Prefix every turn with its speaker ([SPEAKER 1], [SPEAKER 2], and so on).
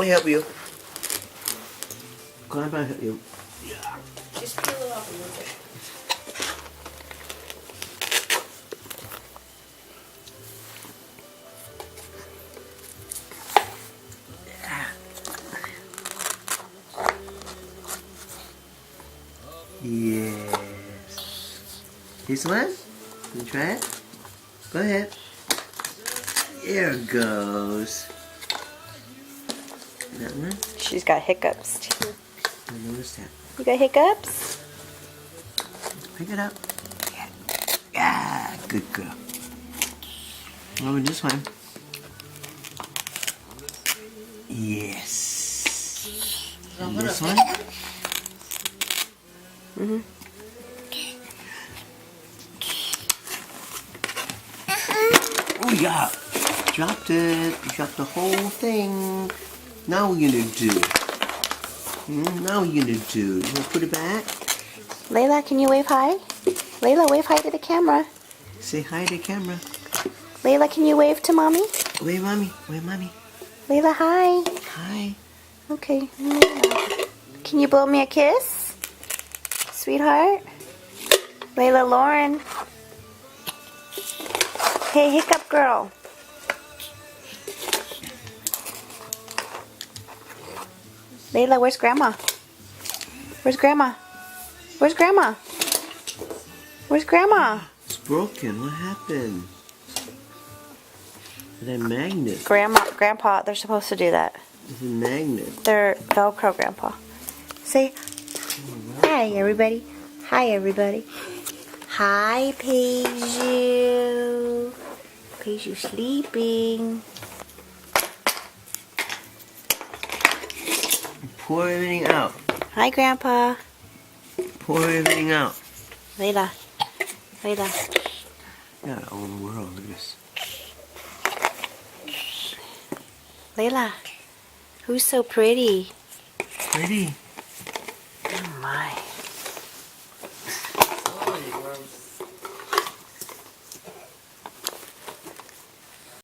[SPEAKER 1] Grandpa help you. Grandpa help you.
[SPEAKER 2] Just peel it off a little bit.
[SPEAKER 1] Yes. This one? You try it? Go ahead. There it goes. That one?
[SPEAKER 3] She's got hiccups too.
[SPEAKER 1] I noticed that.
[SPEAKER 3] You got hiccups?
[SPEAKER 1] Pick it up. Yeah, good girl. Over this one. Yes. And this one?
[SPEAKER 3] Mm-hmm.
[SPEAKER 1] Oh yeah. Dropped it. You dropped the whole thing. Now what you gonna do? Now what you gonna do? You gonna put it back?
[SPEAKER 3] Layla, can you wave hi? Layla, wave hi to the camera.
[SPEAKER 1] Say hi to the camera.
[SPEAKER 3] Layla, can you wave to mommy?
[SPEAKER 1] Wave mommy. Wave mommy.
[SPEAKER 3] Layla, hi.
[SPEAKER 1] Hi.
[SPEAKER 3] Okay. Can you blow me a kiss? Sweetheart? Layla Lauren. Hey, hiccup girl. Layla, where's Grandma? Where's Grandma? Where's Grandma? Where's Grandma?
[SPEAKER 1] It's broken. What happened? That magnet.
[SPEAKER 3] Grandpa, they're supposed to do that.
[SPEAKER 1] It's a magnet.
[SPEAKER 3] They're Velcro, Grandpa. Say, hi, everybody. Hi, everybody. Hi, Peju. Peju sleeping.
[SPEAKER 1] Pour everything out.
[SPEAKER 3] Hi, Grandpa.
[SPEAKER 1] Pour everything out.
[SPEAKER 3] Layla. Layla.
[SPEAKER 1] Yeah, our own world. Look at this.
[SPEAKER 3] Layla. Who's so pretty?
[SPEAKER 1] Pretty.